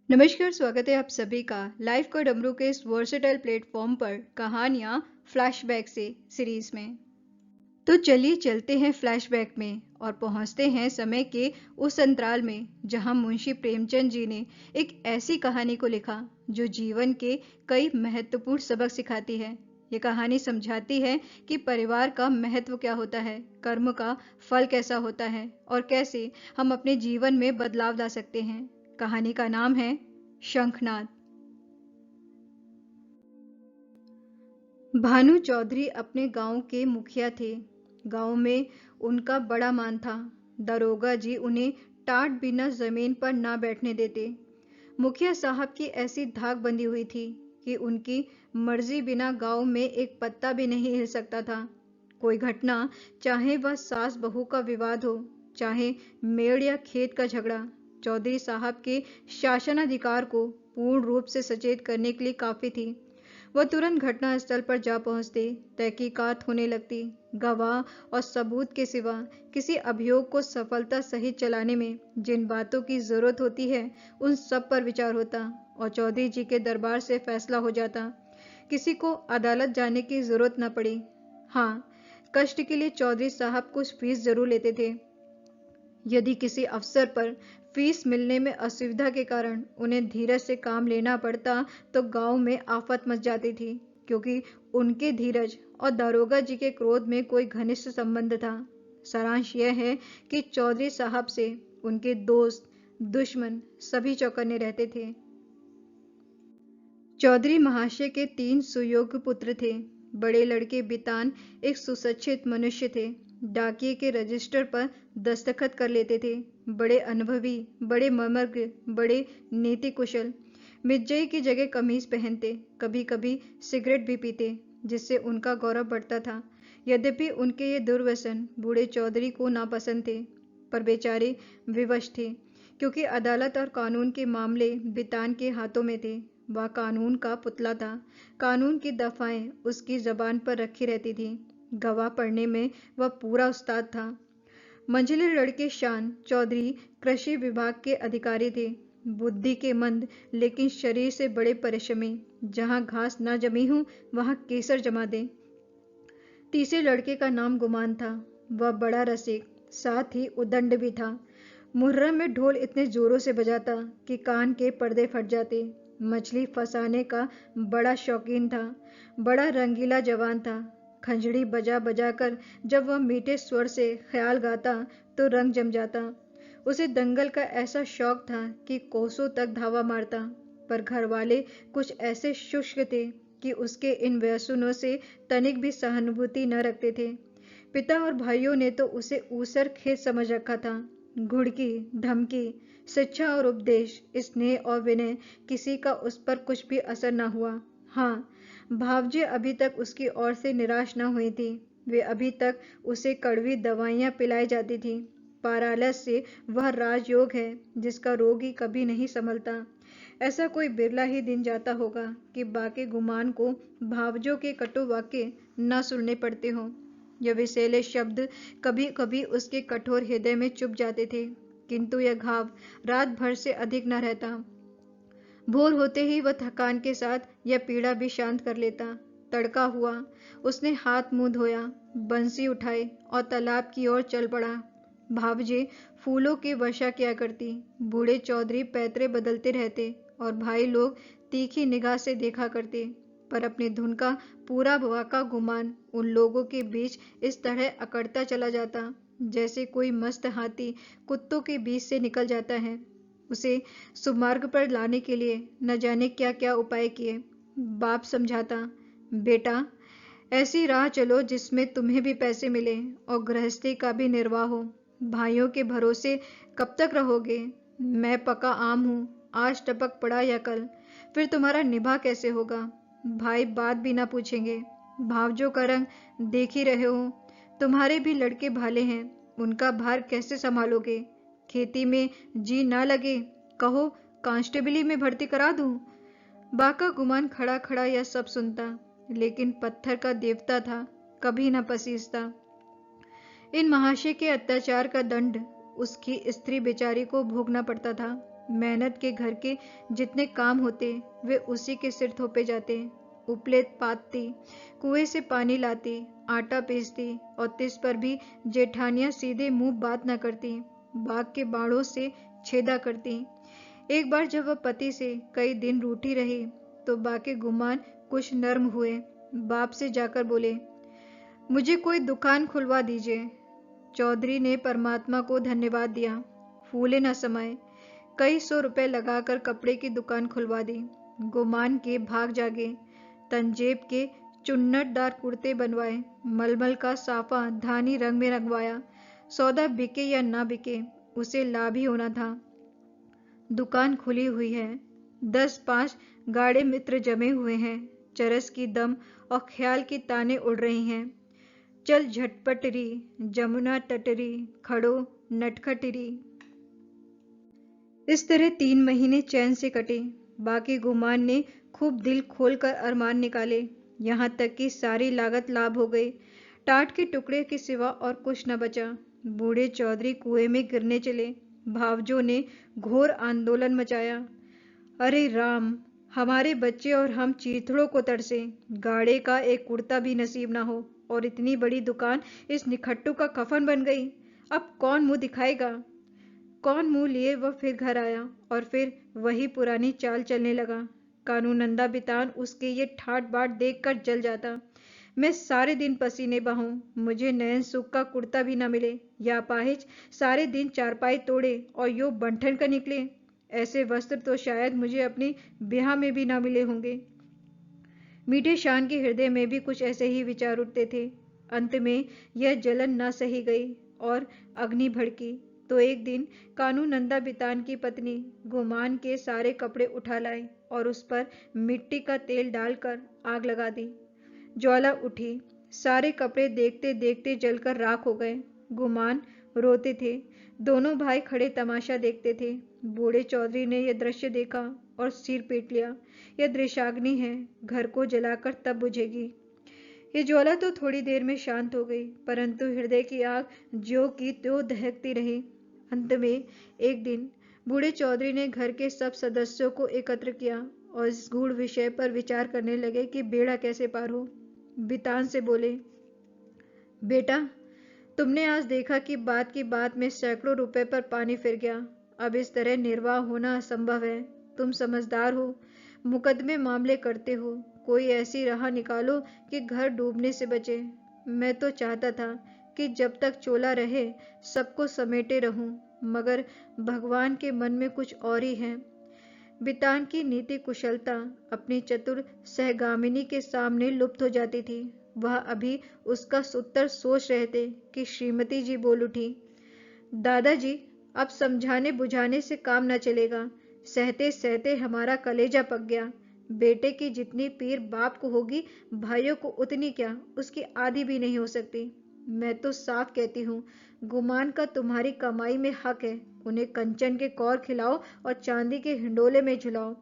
नमस्कार, स्वागत है आप सभी का लाइफ का डमरू के इस वर्सेटाइल प्लेटफॉर्म पर कहानियां फ्लैशबैक से सीरीज में। तो चलिए चलते हैं फ्लैशबैक में और पहुंचते हैं समय के उस अंतराल में जहां मुंशी प्रेमचंद जी ने एक ऐसी कहानी को लिखा जो जीवन के कई महत्वपूर्ण सबक सिखाती है। ये कहानी समझाती है कि परिवार का महत्व क्या होता है, कर्म का फल कैसा होता है और कैसे हम अपने जीवन में बदलाव ला सकते हैं। कहानी का नाम है शंखनाद। भानु चौधरी अपने गांव के मुखिया थे। गांव में उनका बड़ा मान था। दरोगा जी उन्हें टाट बिना जमीन पर ना बैठने देते। मुखिया साहब की ऐसी धाक बंधी हुई थी कि उनकी मर्जी बिना गांव में एक पत्ता भी नहीं हिल सकता था। कोई घटना, चाहे वह सास बहू का विवाद हो, चाहे मेड़ या खेत का झगड़ा, चौधरी साहब के शासनाधिकार को पूर्ण रूप से सचेत करने के लिए काफी थी। वह तुरंत घटनास्थल पर जा पहुंचते, तहकीकात होने लगती। गवाह और सबूत के सिवा किसी अभियोग को सफलता सहित चलाने में जिन बातों की जरूरत होती है, उन सब पर विचार होता और चौधरी जी के दरबार से फैसला हो जाता। किसी को अदालत जाने की जरूरत न पड़ी। हाँ, कष्ट के लिए चौधरी साहब कुछ फीस जरूर लेते थे। यदि किसी अफसर पर फीस मिलने में असुविधा के कारण उन्हें धीरज से काम लेना पड़ता तो गांव में आफत मच जाती थी, क्योंकि उनके धीरज और दारोगा जी के क्रोध में कोई घनिष्ठ संबंध था। सारांश यह है कि चौधरी साहब से उनके दोस्त दुश्मन सभी चौकन्ने रहते थे। चौधरी महाशय के 3 सुयोग्य पुत्र थे। बड़े लड़के बितान एक सुशिक्षित मनुष्य थे। डाकिये के रजिस्टर पर दस्तखत कर लेते थे। बड़े अनुभवी, बड़े मर्मज्ञ, बड़े नीति कुशल। मिर्जई की जगह कमीज पहनते, कभी कभी सिगरेट भी पीते, जिससे उनका गौरव बढ़ता था। यद्यपि उनके ये दुर्व्यसन बूढ़े चौधरी को नापसंद थे, पर बेचारे विवश थे, क्योंकि अदालत और कानून के मामले बितान के हाथों में थे। वह कानून का पुतला था। कानून की दफाएं उसकी जबान पर रखी रहती थी। गवाह पढ़ने में वह पूरा उस्ताद था। मंझले लड़के शान चौधरी कृषि विभाग के अधिकारी थे। बुद्धि के मंद, लेकिन शरीर से बड़े परिश्रमी। जहां घास न जमी हो, वहां केसर जमा दे। तीसरे लड़के का नाम गुमान था। वह बड़ा रसिक, साथ ही उदंड भी था। मुहर्रम में ढोल इतने जोरों से बजाता कि कान के पर्दे फट जाते। मछली फंसाने का बड़ा शौकीन था। बड़ा रंगीला जवान था। खंजड़ी बजा बजा कर जब वह मीठे स्वर से ख्याल गाता तो रंग जम जाता। उसे दंगल का ऐसा शौक था कि कोसों तक धावा मारता। पर घर वाले कुछ ऐसे शुष्क थे कि उसके इन व्यसनों से तनिक भी सहानुभूति न रखते थे। पिता और भाइयों ने तो उसे ऊसर खेत समझ रखा था। घुड़की, धमकी, शिक्षा और उपदेश, स्नेह और विनय, किसी का उस पर कुछ भी असर न हुआ। हाँ, भावजी अभी तक उसकी ओर से निराश न हुई थी। वे अभी तक उसे कड़वी दवाइयां पिलाई जाती थी। पारालस वह राजयोग है जिसका रोगी कभी नहीं संभलता। ऐसा कोई बिरला ही दिन जाता होगा कि बाकी गुमान को भावजों के कटु वाक्य न सुनने पड़ते हों। यह विषैले शब्द कभी कभी उसके कठोर हृदय में चुभ जाते थे, किंतु यह घाव रात भर से अधिक न रहता। भोर होते ही वह थकान के साथ यह पीड़ा भी शांत कर लेता। तड़का हुआ, उसने हाथ मुंह धोया, बंसी उठाई और तालाब की ओर चल पड़ा। भावजे फूलों की वर्षा किया करती। बूढ़े चौधरी पैतरे बदलते रहते और भाई लोग तीखी निगाह से देखा करते। पर अपनी धुन का पूरा वाका गुमान उन लोगों के बीच इस तरह अकड़ता चला जाता जैसे कोई मस्त हाथी कुत्तों के बीच से निकल जाता है। उसे सुमार्ग पर लाने के लिए न जाने क्या क्या उपाय किए। बाप समझाता, बेटा, ऐसी राह चलो जिसमें तुम्हें भी पैसे मिले और गृहस्थी का भी निर्वाह हो। भाइयों के भरोसे कब तक रहोगे? मैं पका आम हूं, आज टपक पड़ा या कल, फिर तुम्हारा निभा कैसे होगा? भाई बात भी ना पूछेंगे। भावजों का रंग देख ही रहे हो। तुम्हारे भी लड़के भाले हैं, उनका भार कैसे संभालोगे? खेती में जी ना लगे, कहो कांस्टेबली में भर्ती करा दूं? बाका गुमान खड़ा खड़ा यह सब सुनता, लेकिन पत्थर का देवता था, कभी न पसीजता। इन महाशय के अत्याचार का दंड उसकी स्त्री बेचारी को भोगना पड़ता था। मेहनत के घर के जितने काम होते वे उसी के सिर थोपे जाते। उपले पातती, कुएं से पानी लाती, आटा पीसती और तिस पर भी जेठानियां सीधे मुंह बात न करती, बाग के बाड़ों से छेदा करती। एक बार जब वह पति से कई दिन रूठी रही तो बा के गुमान कुछ नर्म हुए। बाप से जाकर बोले, मुझे कोई दुकान खुलवा दीजिए। चौधरी ने परमात्मा को धन्यवाद दिया। फूले न समाये, कई 100 रुपए लगाकर कपड़े की दुकान खुलवा दी। गुमान के भाग जागे, तंजेब के चुन्नटदार कुर्ते बनवाए, मलमल का साफा धानी रंग में रंगवाया। सौदा बिके या ना बिके, उसे लाभ ही होना था। दुकान खुली हुई है, 10-5 गाढ़े मित्र जमे हुए हैं, चरस की दम और ख्याल की ताने उड़ रही हैं। चल झटपटरी, जमुना तटरी, खड़ो नटखटरी। इस तरह 3 महीने चैन से कटे। बाकी गुमान ने खूब दिल खोलकर अरमान निकाले, यहाँ तक कि सारी लागत लाभ हो गई। टाट के टुकड़े के सिवा और कुछ न बचा। बूढ़े चौधरी कुएं में गिरने चले। भावजों ने घोर आंदोलन मचाया। अरे राम, हमारे बच्चे और हम चीथड़ों को तरसे, गाड़े का एक कुर्ता भी नसीब ना हो और इतनी बड़ी दुकान इस निखट्टू का कफन बन गई। अब कौन मुंह दिखाएगा? कौन मुंह लिए वह फिर घर आया और फिर वही पुरानी चाल चलने लगा। कानूनंदा बितान उसके ये ठाट बाट देखकर जल जाता। मैं सारे दिन पसीने बहाऊं, मुझे नयन सुख का कुर्ता भी न मिले, या अपाहिज सारे दिन चारपाई तोड़े और यो बंठन कर निकले। ऐसे वस्त्र तो शायद मुझे अपनी ब्याह में भी ना मिले होंगे। मीठे शान के हृदय में भी कुछ ऐसे ही विचार उठते थे। अंत में यह जलन न सही गई और अग्नि भड़की तो एक दिन कानूनंदा बितान की पत्नी गुमान के सारे कपड़े उठा लाई और उस पर मिट्टी का तेल डालकर आग लगा दी। ज्वाला उठी, सारे कपड़े देखते देखते जलकर राख हो गए। गुमान रोते थे, दोनों भाई खड़े तमाशा देखते थे। बूढ़े चौधरी ने यह दृश्य देखा और सिर पीट लिया। यह दृश्याग्नि है, घर को जलाकर तब बुझेगी। ये ज्वाला तो थोड़ी देर में शांत हो गई, परंतु हृदय की आग ज्यों की त्यों दहकती रही। अंत में एक दिन बूढ़े चौधरी ने घर के सब सदस्यों को एकत्र किया और इस गूढ़ विषय पर विचार करने लगे कि बेड़ा कैसे पार हो। बितान से बोले, बेटा, तुमने आज देखा कि बात की बात में सैकड़ों रुपए पर पानी फिर गया। अब इस तरह निर्वाह होना असंभव है। तुम समझदार हो, मुकदमे मामले करते हो, कोई ऐसी राह निकालो कि घर डूबने से बचे। मैं तो चाहता था कि जब तक चोला रहे सबको समेटे रहूं, मगर भगवान के मन में कुछ और ही है। बितान की नीति कुशलता अपनी चतुर सहगामिनी के सामने लुप्त हो जाती थी। वह अभी उसका सूत्र सोच रहे थे कि श्रीमती जी बोल उठी, दादाजी, अब समझाने बुझाने से काम न चलेगा। सहते सहते हमारा कलेजा पक गया। बेटे की जितनी पीर बाप को होगी, भाइयों को उतनी क्या, उसकी आधी भी नहीं हो सकती। मैं तो साफ कहती हूँ, गुमान का तुम्हारी कमाई में हक है। उन्हें कंचन के कौर खिलाओ और चांदी के हिंडोले में झुलाओ।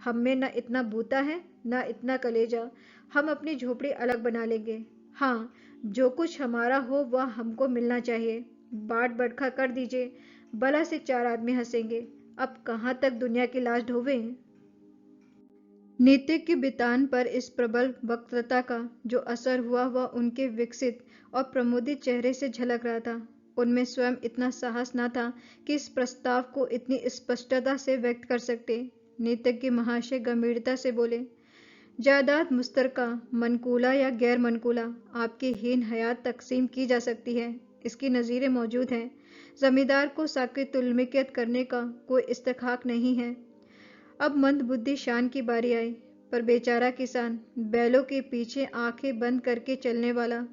हम में न इतना बूता है, न इतना कलेजा। हम अपनी झोपड़ी अलग बना लेंगे। हाँ, जो कुछ हमारा हो वह हमको मिलना चाहिए। बाट बरखा कर दीजिए, भला से 4 आदमी हंसेंगे। अब कहाँ तक दुनिया की लाश ढोवें। नीतिज्ञ बितान पर इस प्रबल वक्तृता का जो असर हुआ वह उनके विकसित और प्रमुदित चेहरे से झलक रहा था। उनमें स्वयं इतना साहस न था कि इस प्रस्ताव को इतनी स्पष्टता से व्यक्त कर सकते। नीतिज्ञ महाशय गंभीरता से बोले, जायदाद मुश्तरका, मनकूला या गैर मनकूला, आपकी हीन हयात तकसीम की जा सकती है। इसकी नज़ीरें मौजूद हैं। जमींदार को साकी तुलमियत करने का कोई इस्तखाक नहीं है। अब मंद बुद्धि शान की बारी आई, पर बेचारा किसान, बैलों के पीछे आंखें बंद करके चलने वाला,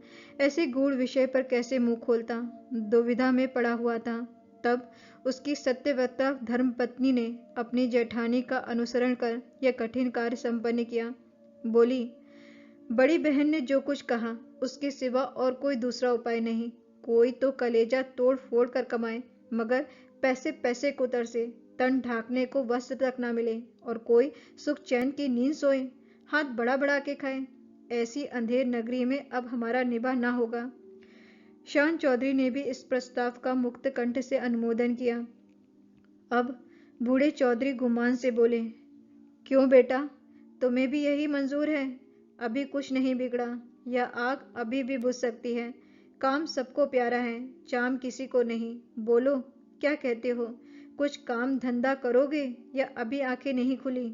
ऐसे गूढ़ विषय पर कैसे मुंह खोलता। दुविधा में पड़ा हुआ था। तब उसकी सत्यव्रता धर्मपत्नी ने अपनी जेठानी का अनुसरण कर यह कठिन कार्य संपन्न किया। बोली, बड़ी बहन ने जो कुछ कहा उसके सिवा और कोई दूसरा उपाय नहीं। कोई तो कलेजा तोड़ फोड़ कर कमाए, मगर पैसे पैसे को तरसे, तन ढांकने को वस्त्र तक ना मिले, और कोई सुख चैन की नींद सोए, हाथ बड़ा बड़ा के खाए। ऐसी अंधेर नगरी में अब हमारा निभा ना होगा। शान चौधरी ने भी इस प्रस्ताव का मुक्त कंठ से अनुमोदन किया। अब बूढ़े चौधरी गुमान से बोले, क्यों बेटा, तुम्हें भी यही मंजूर है? अभी कुछ नहीं बिगड़ा, यह आग अभी भी बुझ सकती है। काम सबको प्यारा है, चाम किसी को नहीं। बोलो, क्या कहते हो? कुछ काम धंधा करोगे या अभी आंखें नहीं खुली?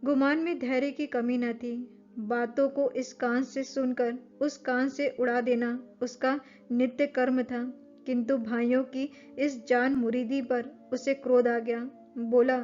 गुमान में धैर्य की कमी न थी। बातों को इस कान से सुनकर उस कान से उड़ा देना उसका नित्य कर्म था। किंतु भाइयों की इस जान मुरीदी पर उसे क्रोध आ गया। बोला,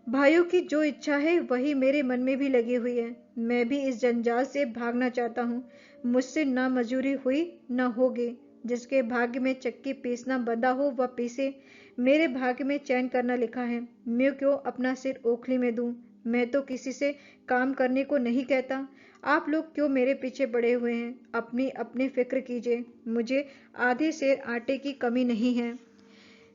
भाइयों की जो इच्छा है वही मेरे मन में भी लगी हुई है। मैं भी इस जंजाल से भागना चाहता हूँ। मुझसे ना मजूरी हुई न होगी। जिसके भाग्य में चक्की पीसना बंधा हो वह पीसे। मेरे भाग्य में चैन करना लिखा है। मैं क्यों अपना सिर ओखली में दूं? मैं तो किसी से काम करने को नहीं कहता। आप लोग क्यों मेरे पीछे पड़े हुए हैं? अपनी अपनी फिक्र कीजिए। मुझे आधे सेर आटे की कमी नहीं है।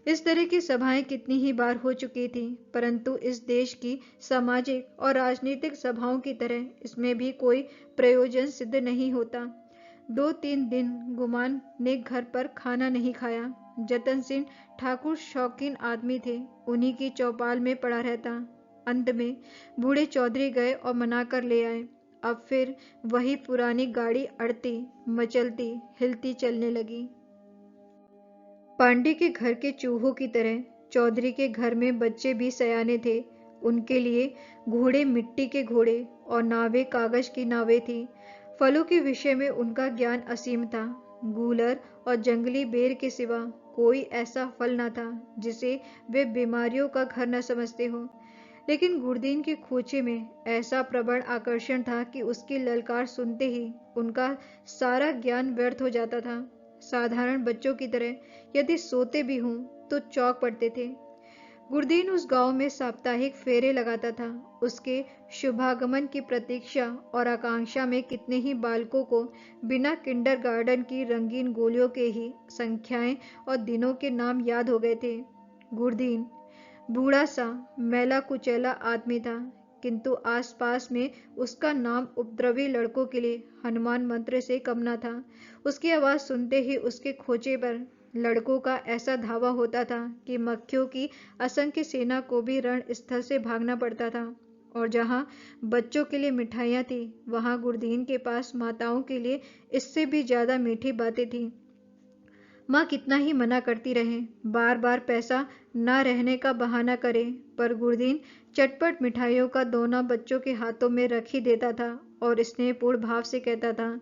इस तरह की सभाएं कितनी ही बार हो चुकी थी, परंतु इस देश की सामाजिक और राजनीतिक सभाओं की तरह इसमें भी कोई प्रयोजन सिद्ध नहीं होता। 2-3 दिन गुमान ने घर पर खाना नहीं खाया। जतन सिंह ठाकुर शौकीन आदमी थे, उन्हीं की चौपाल में पड़ा रहता। अंत में बूढ़े चौधरी गए और मना कर ले आए। अब फिर वही पुरानी गाड़ी अड़ती, मचलती, हिलती चलने लगी। पांडे के घर के चूहों की तरह चौधरी के घर में बच्चे भी सयाने थे। उनके लिए घोड़े मिट्टी के घोड़े और नावें कागज की नावें थी। फलों के विषय में उनका ज्ञान असीम था। गूलर और जंगली बेर के सिवा कोई ऐसा फल न था जिसे वे बीमारियों का घर न समझते हो। लेकिन गुरदीन के खोचे में ऐसा प्रबल आकर्षण था कि उसकी ललकार सुनते ही उनका सारा ज्ञान व्यर्थ हो जाता था। साधारण बच्चों की तरह यदि सोते भी हों तो चौंक पड़ते थे। गुरदीन उस गांव में साप्ताहिक फेरे लगाता था। उसके शुभागमन की प्रतीक्षा और आकांक्षा में कितने ही बालकों को बिना किंडरगार्टन की रंगीन गोलियों के ही संख्याएं और दिनों के नाम याद हो गए थे। गुरदीन बूढ़ा सा मैला कुचैला आदमी था, किंतु आसपास में उसका नाम उपद्रवी लड़कों के लिए हनुमान मंत्र से कम न था। उसकी आवाज सुनते ही उसके खोचे पर लड़कों का ऐसा धावा होता था कि मक्खियों की असंख्य सेना को भी रण स्थल से भागना पड़ता था। और जहाँ बच्चों के लिए मिठाइयाँ थी, वहाँ गुरदीन के पास माताओं के लिए इससे भी ज्यादा मीठी बातें थीं। माँ कितना ही मना करती रहे, बार बार पैसा न रहने का बहाना करे, पर गुरदीन चटपट मिठाइयों का दोना बच्चों के हाथों में रख ही देता था और स्नेहपूर्ण भाव से कहता था,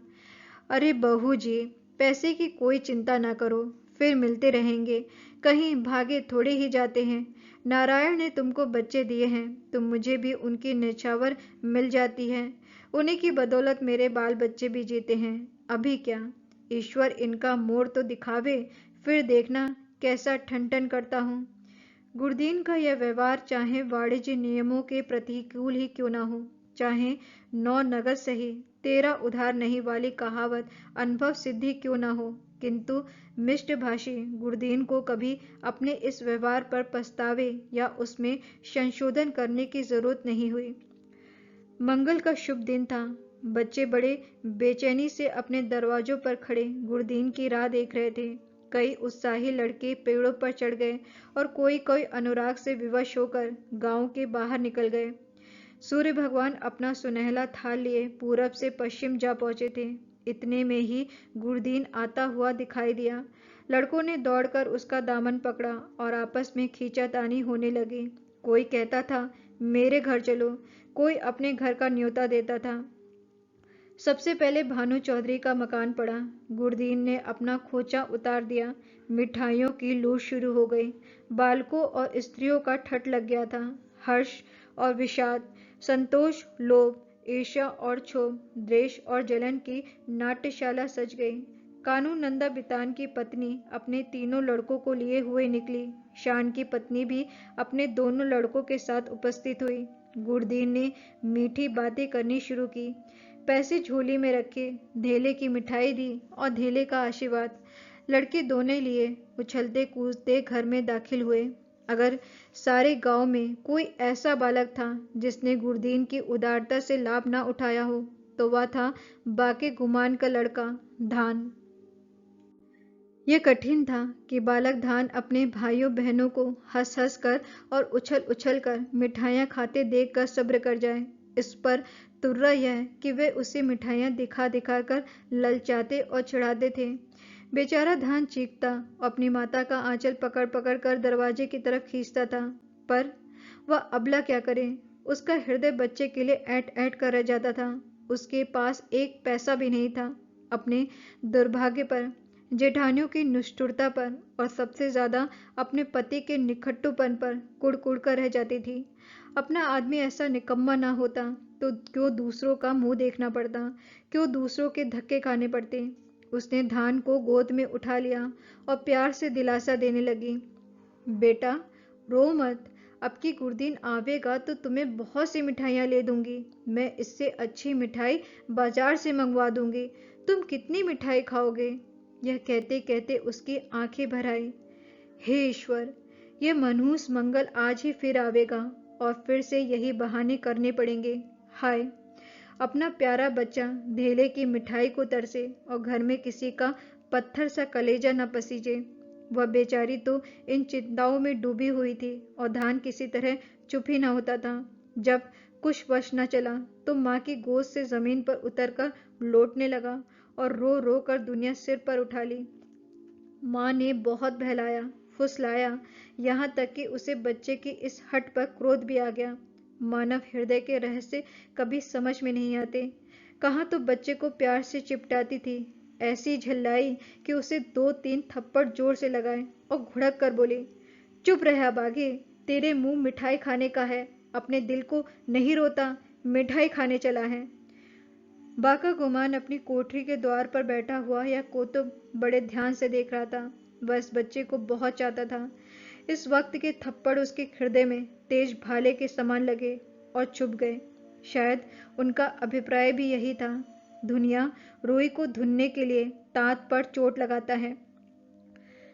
अरे बहू जी, पैसे की कोई चिंता ना करो, फिर मिलते रहेंगे। कहीं भागे थोड़े ही जाते हैं। नारायण ने तुमको बच्चे दिए हैं तो मुझे भी उनकी निछावर मिल जाती है। उन्हीं की बदौलत मेरे बाल बच्चे भी जीते हैं। अभी क्या, ईश्वर इनका मोड़ तो दिखावे, फिर देखना कैसा ठन करता हूँ। गुरदीन का यह व्यवहार चाहे वाणिज्य नियमों के प्रतिकूल ही क्यों न हो, चाहे 9 नगद सही 13 उधार नहीं वाली कहावत अनुभव सिद्धि क्यों न हो, किंतु मिष्टभाषी गुरदीन को कभी अपने इस व्यवहार पर पछतावे या उसमें संशोधन करने की जरूरत नहीं हुई। मंगल का शुभ दिन था। बच्चे बड़े बेचैनी से अपने दरवाजों पर खड़े गुरदीन की राह देख रहे थे। कई उत्साही लड़के पेड़ों पर चढ़ गए और कोई कोई अनुराग से विवश होकर गांव के बाहर निकल गए। सूर्य भगवान अपना सुनहला थाल लिए पूरब से पश्चिम जा पहुंचे थे। इतने में ही गुरदीन आता हुआ दिखाई दिया। लड़कों ने दौड़कर उसका दामन पकड़ा और आपस में खींचातानी होने लगी। कोई कहता था, मेरे घर चलो, कोई अपने घर का न्योता देता था। सबसे पहले भानु चौधरी का मकान पड़ा। गुरदीन ने अपना खोचा उतार दिया। मिठाइयों की लूट शुरू हो गई। बालकों और स्त्रियों का ठट लग गया था। हर्ष और विषाद, संतोष, लोभ, ईर्ष्या और क्षोभ, द्वेष और जलन की नाट्यशाला सज गई। कानू नंदा बितान की पत्नी अपने तीनों लड़कों को लिए हुए निकली। शान की पत्नी भी अपने दोनों लड़कों के साथ उपस्थित हुई। गुरदीन ने मीठी बातें करनी शुरू की। पैसे झोली में रखे, धेले की मिठाई दी और धेले का आशीर्वाद। लड़के दोनों लिए उछलते कूदते घर में दाखिल हुए। अगर सारे गांव में कोई ऐसा बालक था जिसने गुरदीन की उदारता से लाभ ना उठाया हो, तो वह था बाके गुमान का लड़का धान। 2 दिन बाद गुरदीन ने अपना खोचा उतार दिया। मिठाइयों की लूट शुरू हो गई। बालकों और स्त्रियों का ठट लग गया था। हर्ष और विषाद, संतोष, लोभ, ईर्ष्या और जलन की नाट्यशाला सज गई। कानू नंदा बितान की पत्नी अपने तीनों लड़कों को लिए हुए निकली। शान की पत्नी भी अपने दोनों लड़कों के साथ उपस्थित हुई। गुरदीन ने मीठी बातें करनी शुरू की। पैसे झोली में रखे, धेले की मिठाई दी और धेले का आशीर्वाद। लड़के दोनों लिए उछलते कूदते घर में दाखिल हुए। अगर सारे गांव में कोई ऐसा बालक था जिसने गुरदीन की उदारता से लाभ ना उठाया हो, तो वह था बाके गुमान का लड़का धान। यह कठिन था कि बालक धान अपने भाइयों बहनों को हंस हंस कर और उछल उछल कर मिठाइयाँ खाते देख कर सब्र कर जाए। इस पर तुर्रा यह कि वे उसे मिठाइयाँ दिखा दिखा कर ललचाते और चिढ़ाते थे। बेचारा धान चीखता, अपनी माता का आंचल पकड़ पकड़ कर दरवाजे की तरफ खींचता था, पर वह अबला क्या करे। उसका हृदय बच्चे के लिए ऐंठ ऐंठ कर रह जाता था। उसके पास एक पैसा भी नहीं था। अपने दुर्भाग्य पर, जेठानियों की निष्ठुरता पर और सबसे ज्यादा अपने पति के निकट्ठुपन पर कुड़ कर रह जाती थी। अपना आदमी ऐसा निकम्मा ना होता तो क्यों दूसरों का मुंह देखना पड़ता, क्यों दूसरों के धक्के खाने पड़ते। उसने धान को गोद में उठा लिया और प्यार से दिलासा देने लगी। बेटा, रो मत। अब की गुरदीन आवेगा तो तुम्हें बहुत सी मिठाइयाँ ले दूंगी। मैं इससे अच्छी मिठाई बाजार से मंगवा दूंगी। तुम कितनी मिठाई खाओगे? यह कहते कहते उसकी आंखें भर आई। हे ईश्वर, यह मनहूस मंगल आज ही फिर आवेगा और फिर से यही बहाने करने पड़ेंगे। हाय, अपना प्यारा बच्चा धेले की मिठाई को तरसे और घर में किसी का पत्थर सा कलेजा न पसीजे। वह बेचारी तो इन चिंताओं में डूबी हुई थी और धान किसी तरह चुप ही न होता था। जब कुछ वश न चला तो माँ की गोद से जमीन पर उतरकर लौटने लगा और रो रो कर दुनिया सिर पर उठा ली। माँ ने बहुत बहलाया, फुसलाया, यहाँ तक कि उसे बच्चे की इस हट पर क्रोध भी आ गया। मानव हृदय के रहस्य कभी समझ में नहीं आते। कहाँ तो बच्चे को प्यार से चिपटाती थी, ऐसी झल्लाई कि उसे 2-3 थप्पड़ जोर से लगाए और घुड़क कर बोली, चुप रह अभागे, तेरे मुंह मिठाई खाने का है, अपने दिल को नहीं रोता, मिठाई खाने चला है। बाका गुमान अपनी कोठरी के द्वार पर बैठा हुआ यह कौतुक बड़े ध्यान से देख रहा था। वह इस बच्चे को बहुत चाहता था। इस वक्त के थप्पड़ उसके हृदय में तेज भाले के समान लगे और चुभ गए। शायद उनका अभिप्राय भी यही था। दुनिया रुई को धुनने के लिए तांत पर चोट लगाता है।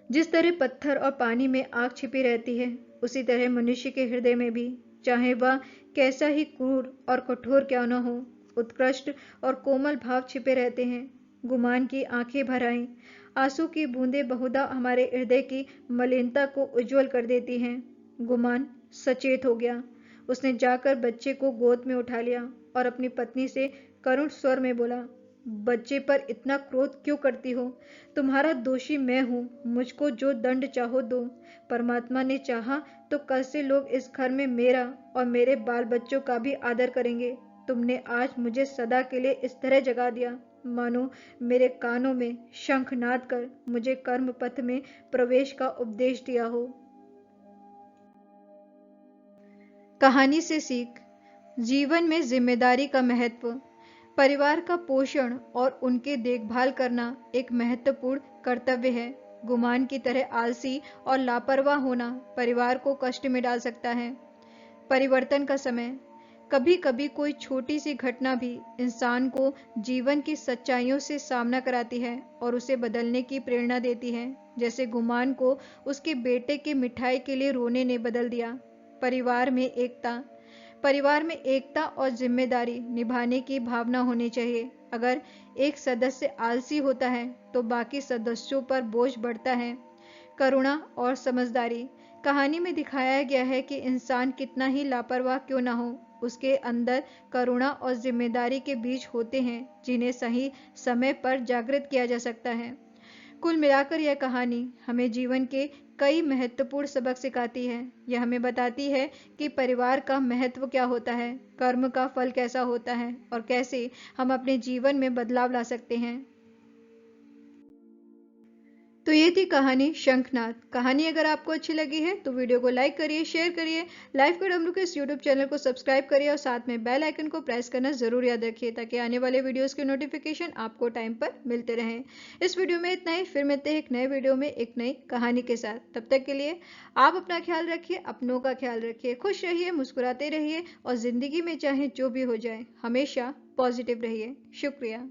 जिस तरह पत्थर और पानी में आग छिपी रहती है, उसी तरह मनुष्य के हृदय में भी, चाहे वह कैसा ही क्रूर और कठोर क्यों न हो, उत्कृष्ट और कोमल भाव छिपे रहते हैं। गुमान की आंखें भर आईं। आंसू की बूंदें बहुधा हमारे हृदय की मलिनता को उज्जवल कर देती हैं। गुमान सचेत हो गया। उसने जाकर बच्चे को गोद में उठा लिया और अपनी पत्नी से करुण स्वर में बोला, बच्चे पर इतना क्रोध क्यों करती हो? तुम्हारा दोषी मैं हूँ, मुझको जो दंड चाहो दो। परमात्मा ने चाहा तो कल से लोग इस घर में मेरा और मेरे बाल बच्चों का भी आदर करेंगे। तुमने आज मुझे सदा के लिए इस तरह जगा दिया, मानो मेरे कानों में शंखनाद कर मुझे कर्म पथ में प्रवेश का उपदेश दिया हो। कहानी से सीख। जीवन में जिम्मेदारी का महत्व। परिवार का पोषण और उनके देखभाल करना एक महत्वपूर्ण कर्तव्य है। गुमान की तरह आलसी और लापरवाह होना परिवार को कष्ट में डाल सकता है। परिवर्तन का समय। कभी कभी कोई छोटी सी घटना भी इंसान को जीवन की सच्चाइयों से सामना कराती है और उसे बदलने की प्रेरणा देती है, जैसे गुमान को उसके बेटे के मिठाई के लिए रोने ने बदल दिया। परिवार में एकता। परिवार में एकता और जिम्मेदारी निभाने की भावना होनी चाहिए। अगर एक सदस्य आलसी होता है तो बाकी सदस्यों पर बोझ बढ़ता है। करुणा और समझदारी। कहानी में दिखाया गया है कि इंसान कितना ही लापरवाह क्यों ना हो, उसके अंदर करुणा और जिम्मेदारी के बीज होते हैं जिन्हें सही समय पर जागृत किया जा सकता है। कुल मिलाकर यह कहानी हमें जीवन के कई महत्वपूर्ण सबक सिखाती है। यह हमें बताती है कि परिवार का महत्व क्या होता है, कर्म का फल कैसा होता है और कैसे हम अपने जीवन में बदलाव ला सकते हैं। तो ये थी कहानी शंखनाद। कहानी अगर आपको अच्छी लगी है तो वीडियो को लाइक करिए, शेयर करिए, लाइफ का डमरू के इस यूट्यूब चैनल को सब्सक्राइब करिए और साथ में बेल आइकन को प्रेस करना जरूर याद रखिए ताकि आने वाले वीडियोस के नोटिफिकेशन आपको टाइम पर मिलते रहें। इस वीडियो में इतना ही, फिर मिलते हैं एक नए वीडियो में एक नई कहानी के साथ। तब तक के लिए आप अपना ख्याल रखिए, अपनों का ख्याल रखिए, खुश रहिए, मुस्कुराते रहिए और जिंदगी में चाहे जो भी हो जाए हमेशा पॉजिटिव रहिए। शुक्रिया।